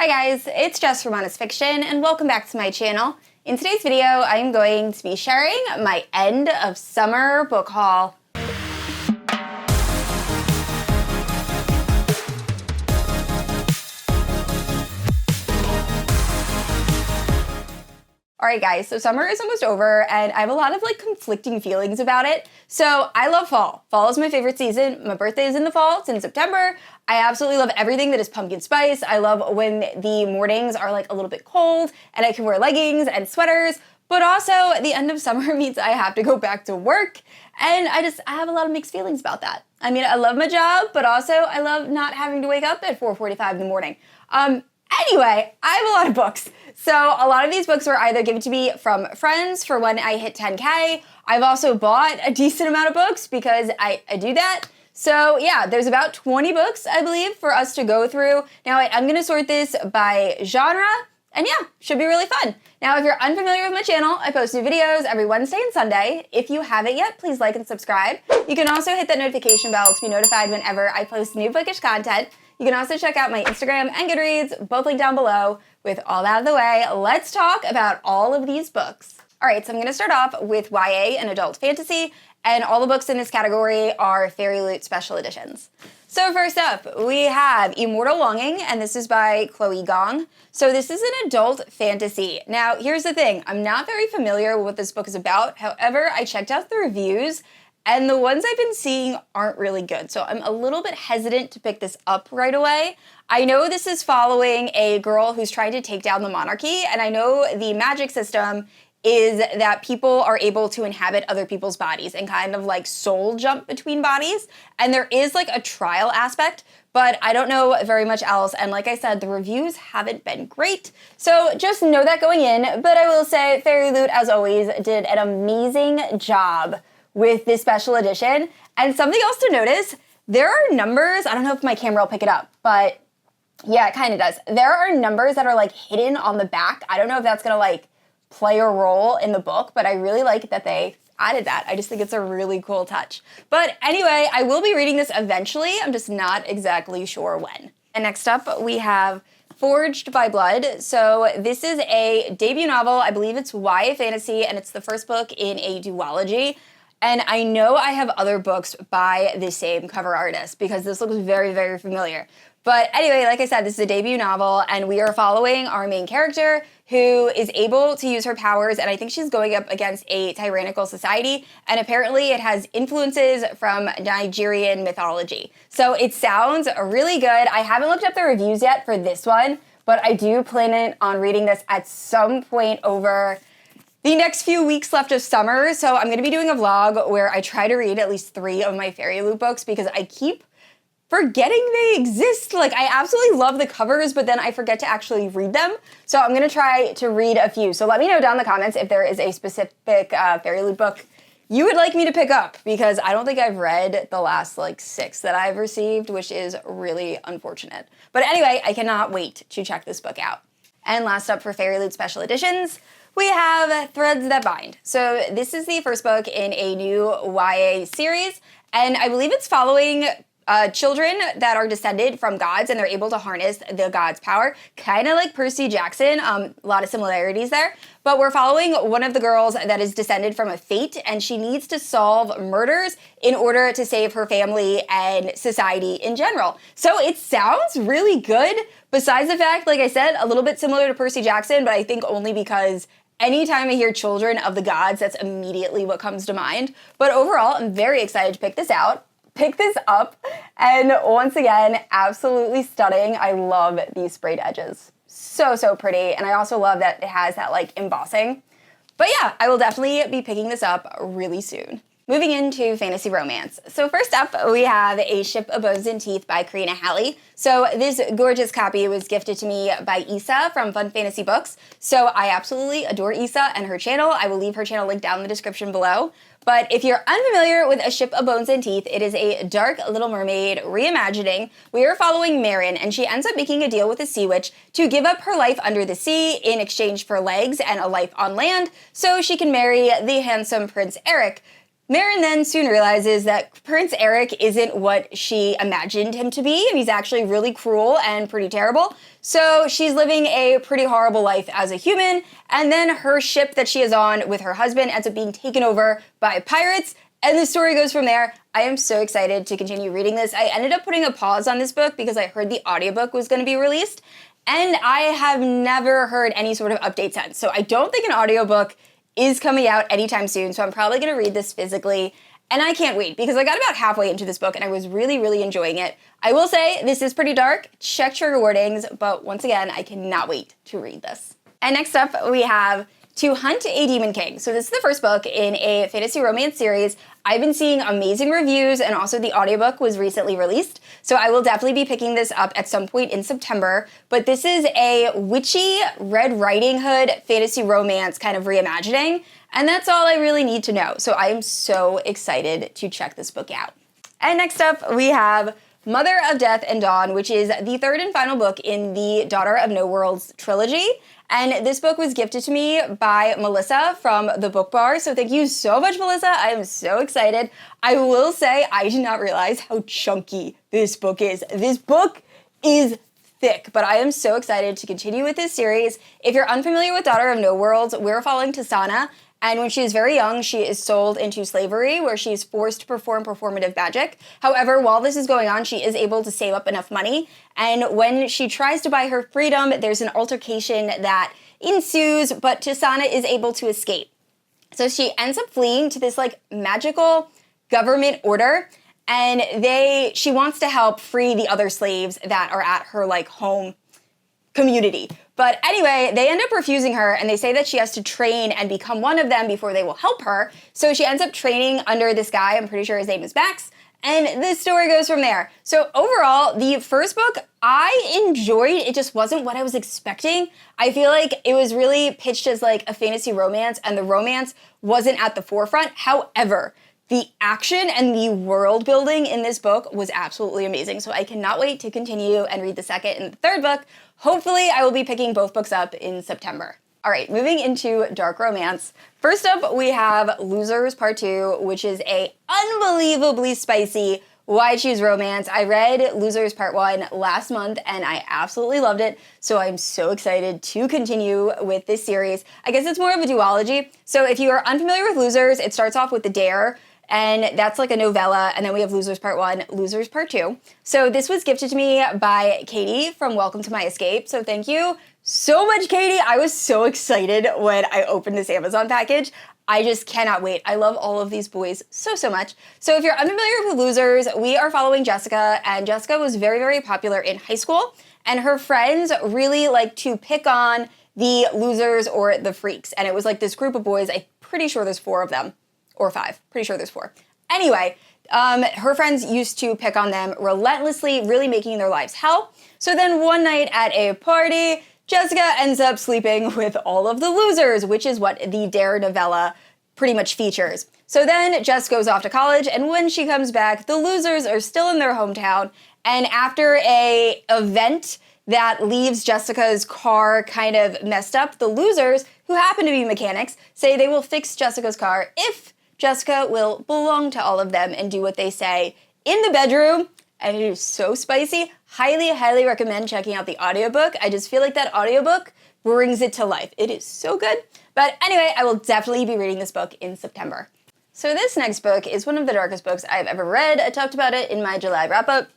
Hi guys, it's Jess from Honest Fiction, and welcome back to my channel. In today's video, I'm going to be sharing my end of summer book haul. Alright guys, so summer is almost over and I have a lot of conflicting feelings about it. So I love fall. Fall is my favorite season. My birthday is in the fall, it's in September. I absolutely love everything that is pumpkin spice. I love when the mornings are a little bit cold and I can wear leggings and sweaters. But also the end of summer means I have to go back to work and I have a lot of mixed feelings about that. I mean, I love my job, but also I love not having to wake up at 4:45 in the morning. Anyway, I have a lot of books. So a lot of these books were either given to me from friends for when I hit 10K. I've also bought a decent amount of books because I do that. So yeah, there's about 20 books, I believe, for us to go through. Now I'm gonna sort this by genre, and yeah, should be really fun. Now, if you're unfamiliar with my channel, I post new videos every Wednesday and Sunday. If you haven't yet, please like and subscribe. You can also hit that notification bell to be notified whenever I post new bookish content. You can also check out my Instagram and Goodreads, both linked down below. With all that out of the way, let's talk about all of these books. All right, so I'm gonna start off with YA and adult fantasy, and all the books in this category are Fairy Loot special editions. So first up, we have Immortal Longing, and this is by Chloe Gong. So this is an adult fantasy. Now, here's the thing, I'm not very familiar with what this book is about. However, I checked out the reviews, and the ones I've been seeing aren't really good. So I'm a little bit hesitant to pick this up right away. I know this is following a girl who's trying to take down the monarchy, and I know the magic system is that people are able to inhabit other people's bodies and kind of soul jump between bodies. And there is a trial aspect, but I don't know very much else. And like I said, the reviews haven't been great. So just know that going in. But I will say Fairy Loot, as always, did an amazing job with this special edition. And something else to notice, there are numbers, I don't know if my camera will pick it up, but yeah, it kind of does. There are numbers that are hidden on the back. I don't know if that's gonna play a role in the book, but I really like that they added that. I just think it's a really cool touch. But anyway, I will be reading this eventually. I'm just not exactly sure when. And next up, we have Forged by Blood. So this is a debut novel. I believe it's YA fantasy, and it's the first book in a duology. And I know I have other books by the same cover artist because this looks very, very familiar. But anyway, like I said, this is a debut novel, and we are following our main character who is able to use her powers, and I think she's going up against a tyrannical society, and apparently it has influences from Nigerian mythology. So it sounds really good. I haven't looked up the reviews yet for this one, but I do plan on reading this at some point over the next few weeks left of summer. So I'm gonna be doing a vlog where I try to read at least 3 of my Fairy Loot books because I keep forgetting they exist. I absolutely love the covers, but then I forget to actually read them. So I'm gonna try to read a few. So let me know down in the comments if there is a specific Fairy Loot book you would like me to pick up, because I don't think I've read the last 6 that I've received, which is really unfortunate. But anyway, I cannot wait to check this book out. And last up for Fairy Loot special editions, we have Threads That Bind. So this is the first book in a new YA series, and I believe it's following children that are descended from gods, and they're able to harness the gods' power, kind of like Percy Jackson, a lot of similarities there. But we're following one of the girls that is descended from a fate, and she needs to solve murders in order to save her family and society in general. So it sounds really good, besides the fact, like I said, a little bit similar to Percy Jackson, but I think only because anytime I hear Children of the Gods, that's immediately what comes to mind. But overall, I'm very excited to pick this up, and once again, absolutely stunning. I love these sprayed edges. So, so pretty, and I also love that it has that embossing. But yeah, I will definitely be picking this up really soon. Moving into fantasy romance. So first up, we have A Ship of Bones and Teeth by Karina Halle. So this gorgeous copy was gifted to me by Issa from Fun Fantasy Books. So I absolutely adore Issa and her channel. I will leave her channel linked down in the description below. But if you're unfamiliar with A Ship of Bones and Teeth, it is a dark Little Mermaid reimagining. We are following Marin, and she ends up making a deal with a sea witch to give up her life under the sea in exchange for legs and a life on land so she can marry the handsome Prince Eric. Marin then soon realizes that Prince Eric isn't what she imagined him to be, and he's actually really cruel and pretty terrible. So she's living a pretty horrible life as a human, and then her ship that she is on with her husband ends up being taken over by pirates, and the story goes from there. I am so excited to continue reading this. I ended up putting a pause on this book because I heard the audiobook was going to be released, and I have never heard any sort of update since. So I don't think an audiobook is coming out anytime soon, so I'm probably going to read this physically, and I can't wait because I got about halfway into this book and I was really, really enjoying it. I will say this is pretty dark, check trigger warnings, but once again, I cannot wait to read this. And next up, we have To Hunt a Demon King. So this is the first book in a fantasy romance series. I've been seeing amazing reviews, and also the audiobook was recently released, so I will definitely be picking this up at some point in September. But this is a witchy Red Riding Hood fantasy romance kind of reimagining, and that's all I really need to know. So I am so excited to check this book out. And next up, we have Mother of Death and Dawn, which is the third and final book in the Daughter of No Worlds trilogy. And this book was gifted to me by Melissa from the Book Bar. So thank you so much, Melissa. I am so excited. I will say I did not realize how chunky this book is. This book is thick, but I am so excited to continue with this series. If you're unfamiliar with Daughter of No Worlds, we're following Tasana. And when she is very young, she is sold into slavery, where she is forced to perform performative magic. However, while this is going on, she is able to save up enough money. And when she tries to buy her freedom, there's an altercation that ensues, but Tasana is able to escape. So she ends up fleeing to this like magical government order, and she wants to help free the other slaves that are at her like home community. But anyway, they end up refusing her, and they say that she has to train and become one of them before they will help her. So she ends up training under this guy, I'm pretty sure his name is Max, and the story goes from there. So overall, the first book, I enjoyed. It just wasn't what I was expecting. I feel like it was really pitched as like a fantasy romance, and the romance wasn't at the forefront. However, the action and the world building in this book was absolutely amazing. So I cannot wait to continue and read the second and the third book. Hopefully, I will be picking both books up in September. All right, moving into dark romance. First up, we have Losers Part 2, which is a unbelievably spicy Why Choose Romance. I read Losers Part 1 last month, and I absolutely loved it, so I'm so excited to continue with this series. I guess it's more of a duology. So if you are unfamiliar with Losers, it starts off with The Dare, and that's like a novella, and then we have Losers Part 1, Losers Part 2. So this was gifted to me by Katie from Welcome to My Escape, so thank you so much, Katie. I was so excited when I opened this Amazon package. I just cannot wait. I love all of these boys so, so much. So if you're unfamiliar with Losers, we are following Jessica, and Jessica was very, very popular in high school, and her friends really like to pick on the losers or the freaks, and it was like this group of boys. I'm pretty sure there's 4 of them. Or 5. Pretty sure there's 4. Anyway, her friends used to pick on them relentlessly, really making their lives hell. So then one night at a party, Jessica ends up sleeping with all of the losers, which is what the Dare novella pretty much features. So then Jess goes off to college, and when she comes back, the losers are still in their hometown, and after a event that leaves Jessica's car kind of messed up, the losers, who happen to be mechanics, say they will fix Jessica's car if Jessica will belong to all of them and do what they say in the bedroom, and it is so spicy. Highly, highly recommend checking out the audiobook. I just feel like that audiobook brings it to life. It is so good. But anyway, I will definitely be reading this book in September. So this next book is one of the darkest books I've ever read. I talked about it in my July wrap-up,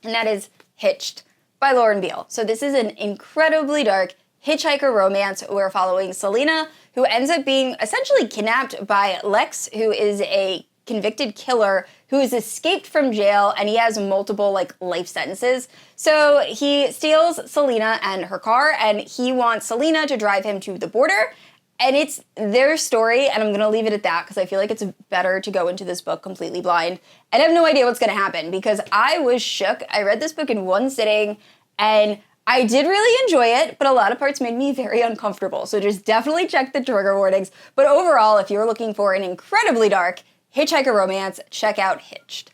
and that is Hitched by Lauren Biel. So this is an incredibly dark hitchhiker romance. We're following Selena, who ends up being essentially kidnapped by Lex, who is a convicted killer who has escaped from jail, and he has multiple like life sentences. So he steals Selena and her car, and he wants Selena to drive him to the border. And it's their story, and I'm going to leave it at that because I feel like it's better to go into this book completely blind and have no idea what's going to happen, because I was shook. I read this book in one sitting, and I did really enjoy it, but a lot of parts made me very uncomfortable. So just definitely check the trigger warnings. But overall, if you're looking for an incredibly dark hitchhiker romance, check out Hitched.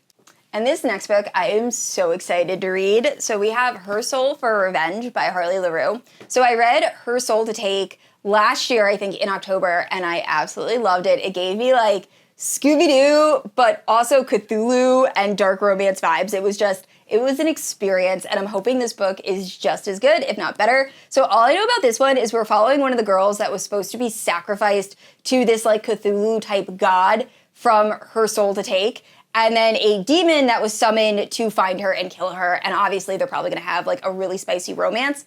And this next book I am so excited to read. So we have Her Soul for Revenge by Harley LaRoux. So I read Her Soul to Take last year, I think in October, and I absolutely loved it. It gave me like Scooby-Doo, but also Cthulhu and dark romance vibes. It was an experience, and I'm hoping this book is just as good, if not better. So all I know about this one is we're following one of the girls that was supposed to be sacrificed to this like Cthulhu-type god from her soul to take, and then a demon that was summoned to find her and kill her, and obviously they're probably gonna have like a really spicy romance,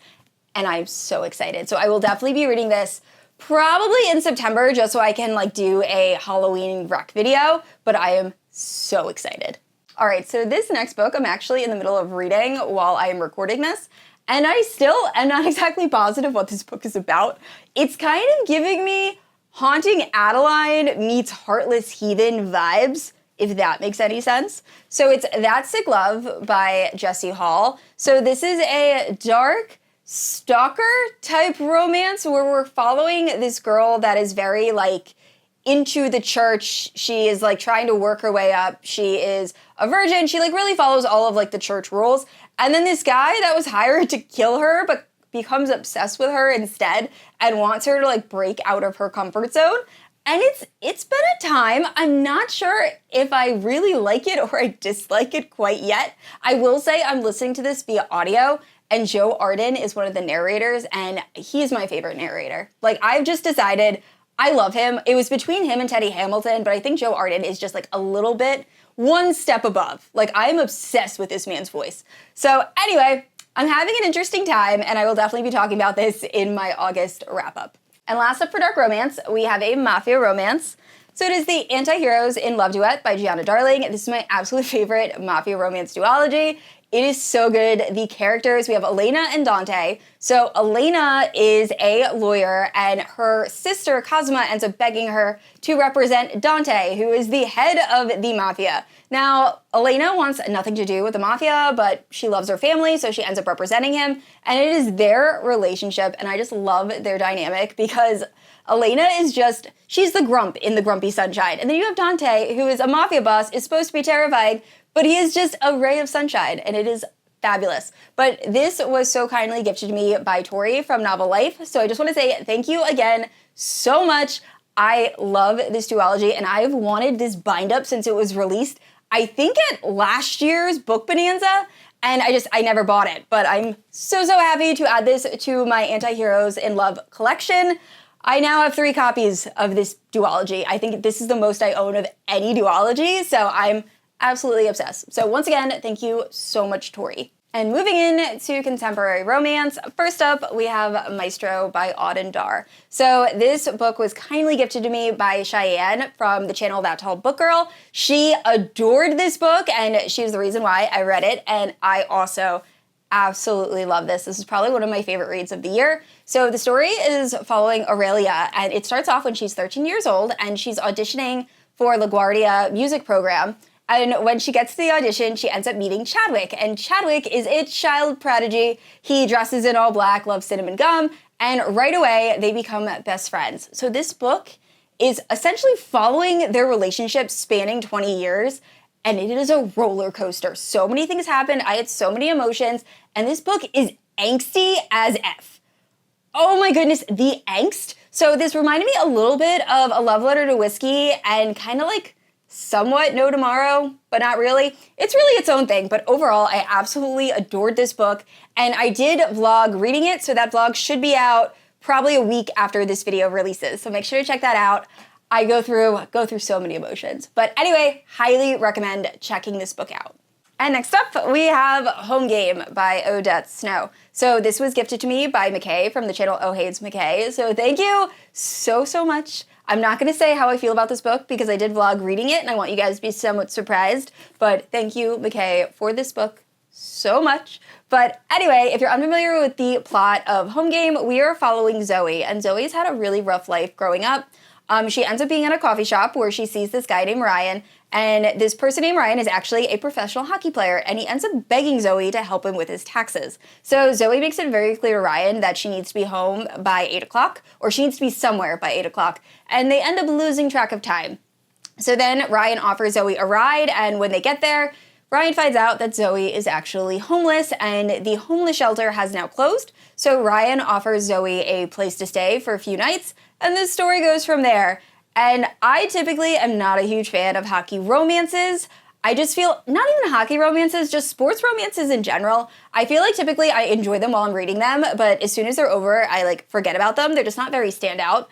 and I'm so excited. So I will definitely be reading this probably in September, just so I can like do a Halloween rec video, but I am so excited. All right, so this next book I'm actually in the middle of reading while I am recording this, and I still am not exactly positive what this book is about. It's kind of giving me Haunting Adeline meets Heartless Heathen vibes, if that makes any sense. So it's That Sick Love by Jessie Hall. So this is a dark stalker type romance where we're following this girl that is very like into the church. She is like trying to work her way up. She is a virgin. She like really follows all of like the church rules. And then this guy that was hired to kill her but becomes obsessed with her instead and wants her to like break out of her comfort zone. And it's been a time. I'm not sure if I really like it or I dislike it quite yet. I will say I'm listening to this via audio, and Joe Arden is one of the narrators, and he's my favorite narrator. Like, I've just decided I love him. It was between him and Teddy Hamilton, but I think Joe Arden is just like a little bit one step above. Like, I'm obsessed with this man's voice. So anyway, I'm having an interesting time, and I will definitely be talking about this in my August wrap-up. And last up for dark romance, we have a mafia romance. So it is The Anti-Heroes in Love Duet by Giana Darling. This is my absolute favorite mafia romance duology. It is so good. The characters, we have Elena and Dante. So Elena is a lawyer, and her sister Cosima ends up begging her to represent Dante, who is the head of the mafia. Now, Elena wants nothing to do with the mafia, but she loves her family, so she ends up representing him. And it is their relationship, and I just love their dynamic because Elena is just, she's the grump in the Grumpy Sunshine. And then you have Dante, who is a mafia boss, is supposed to be terrifying, but he is just a ray of sunshine, and it is fabulous. But this was so kindly gifted to me by Tori from Novel Life, so I just want to say thank you again so much. I love this duology, and I've wanted this bind-up since it was released, I think at last year's Book Bonanza, and I never bought it. But I'm so happy to add this to my Anti-Heroes in Love collection. I now have 3 copies of this duology. I think this is the most I own of any duology, so I'm absolutely obsessed. So once again, thank you so much, Tori. And moving in to contemporary romance, first up we have Maestro by Auden. So this book was kindly gifted to me by Cheyenne from the channel That Tall Book Girl. She adored this book, and she's the reason why I read it, and I also absolutely love this. This is probably one of my favorite reads of the year. So the story is following Aurelia, and it starts off when she's 13 years old, and she's auditioning for LaGuardia music program. And when she gets to the audition, she ends up meeting Chadwick. And Chadwick is a child prodigy. He dresses in all black, loves cinnamon gum, and right away, they become best friends. So this book is essentially following their relationship spanning 20 years, and it is a roller coaster. So many things happen. I had so many emotions, and this book is angsty as F. Oh my goodness, the angst. So this reminded me a little bit of A Love Letter to Whiskey and kind of like somewhat No Tomorrow, but not really. It's really its own thing, but overall, I absolutely adored this book, and I did vlog reading it, so that vlog should be out probably a week after this video releases, so make sure to check that out. I go through so many emotions. But anyway, highly recommend checking this book out. And next up, we have Home Game by Odette Snow. So this was gifted to me by McKay from the channel Oh Hates McKay. So thank you so much. I'm not going to say how I feel about this book because I did vlog reading it and I want you guys to be somewhat surprised. But thank you, McKay, for this book so much. But anyway, if you're unfamiliar with the plot of Home Game, we are following Zoe. And Zoe's had a really rough life growing up. She ends up being at a coffee shop where she sees this guy named Ryan, and this person named Ryan is actually a professional hockey player, and he ends up begging Zoe to help him with his taxes. So Zoe makes it very clear to Ryan that she needs to be home by 8 o'clock, or she needs to be somewhere by 8 o'clock, and they end up losing track of time. So then Ryan offers Zoe a ride, and when they get there, Ryan finds out that Zoe is actually homeless, and the homeless shelter has now closed, so Ryan offers Zoe a place to stay for a few nights, and the story goes from there. And I typically am not a huge fan of hockey romances. I just feel, not even hockey romances, just sports romances in general. I feel like typically I enjoy them while I'm reading them, but as soon as they're over, I like forget about them. They're just not very standout.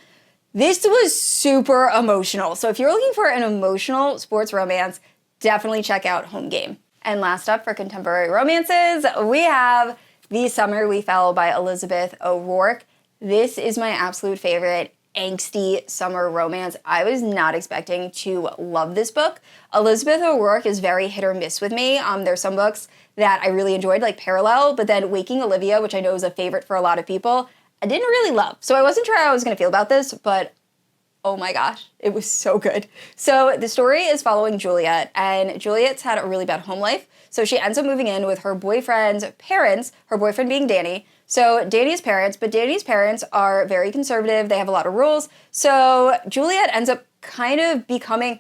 This was super emotional. So if you're looking for an emotional sports romance, definitely check out Home Game. And last up for contemporary romances, we have The Summer We Fell by Elizabeth O'Rourke. This is my absolute favorite angsty summer romance. I was not expecting to love this book. Elizabeth O'Rourke is very hit or miss with me. There's some books that I really enjoyed, like Parallel, but then Waking Olivia, which I know is a favorite for a lot of people, I didn't really love. So I wasn't sure how I was going to feel about this, but oh my gosh, it was so good. So the story is following Juliet, and Juliet's had a really bad home life. So she ends up moving in with her boyfriend's parents, her boyfriend being Danny. So Danny's parents are very conservative. They have a lot of rules. So Juliet ends up kind of becoming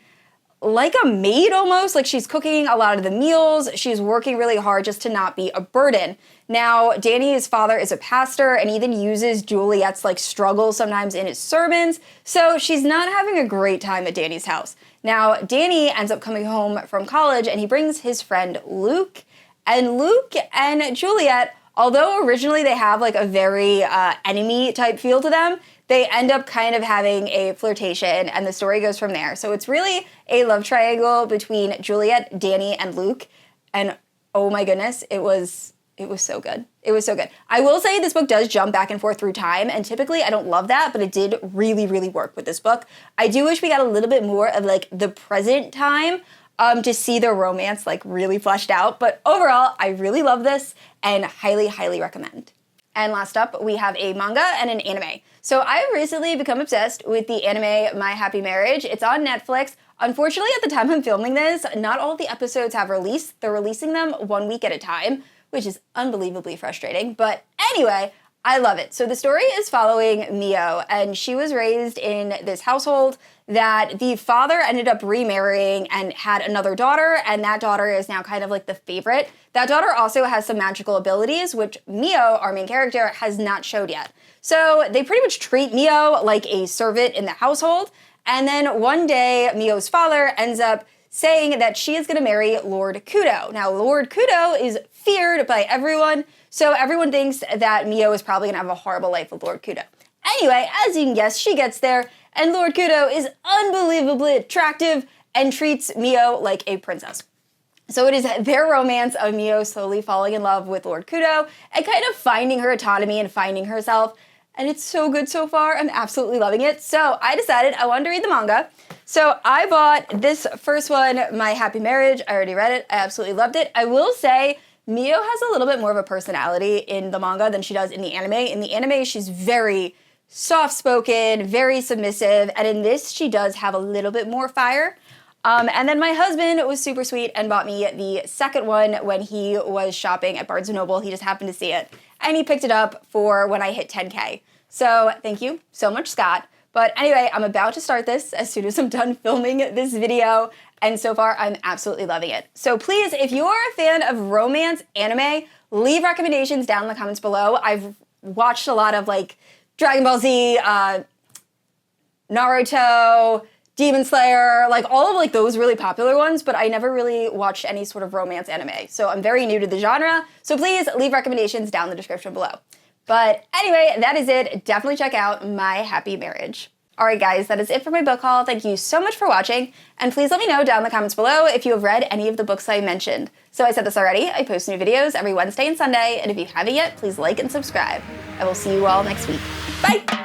like a maid almost. Like she's cooking a lot of the meals. She's working really hard just to not be a burden. Now, Danny's father is a pastor and even uses Juliet's like struggle sometimes in his sermons. So she's not having a great time at Danny's house. Now, Danny ends up coming home from college and he brings his friend Luke. And Luke and Juliet, although originally they have like a very enemy type feel to them, they end up kind of having a flirtation and the story goes from there. So it's really a love triangle between Juliet, Danny, and Luke. And oh my goodness, it was so good. It was so good. I will say this book does jump back and forth through time, and typically I don't love that, but it did really, really work with this book. I do wish we got a little bit more of like the present time to see the romance like really fleshed out, but overall I really love this and highly, highly recommend. And last up, we have a manga and an anime. So I've recently become obsessed with the anime My Happy Marriage. It's on Netflix. Unfortunately, at the time I'm filming this, not all the episodes have released. They're releasing them 1 week at a time, which is unbelievably frustrating. But anyway, I love it. So the story is following Mio, and she was raised in this household that the father ended up remarrying and had another daughter, and that daughter is now kind of like the favorite. That daughter also has some magical abilities, which Mio, our main character, has not showed yet. So they pretty much treat Mio like a servant in the household, and then one day Mio's father ends up saying that she is going to marry Lord Kudo. Now, Lord Kudo is feared by everyone, so everyone thinks that Mio is probably going to have a horrible life with Lord Kudo. Anyway, as you can guess, she gets there, and Lord Kudo is unbelievably attractive and treats Mio like a princess. So it is their romance of Mio slowly falling in love with Lord Kudo and kind of finding her autonomy and finding herself. And it's so good so far. I'm absolutely loving it. So I decided I wanted to read the manga. So I bought this first one, My Happy Marriage. I already read it. I absolutely loved it. I will say Mio has a little bit more of a personality in the manga than she does in the anime. In the anime, she's very soft-spoken, very submissive. And in this, she does have a little bit more fire. And then my husband was super sweet and bought me the second one when he was shopping at Barnes & Noble. He just happened to see it. And he picked it up for when I hit 10K. So thank you so much, Scott. But anyway, I'm about to start this as soon as I'm done filming this video. And so far, I'm absolutely loving it. So please, if you are a fan of romance anime, leave recommendations down in the comments below. I've watched a lot of like Dragon Ball Z, Naruto, Demon Slayer, like all of like those really popular ones, but I never really watched any sort of romance anime. So I'm very new to the genre. So please leave recommendations down in the description below. But anyway, that is it. Definitely check out My Happy Marriage. All right, guys, that is it for my book haul. Thank you so much for watching. And please let me know down in the comments below if you have read any of the books I mentioned. So I said this already, I post new videos every Wednesday and Sunday. And if you haven't yet, please like and subscribe. I will see you all next week. Bye.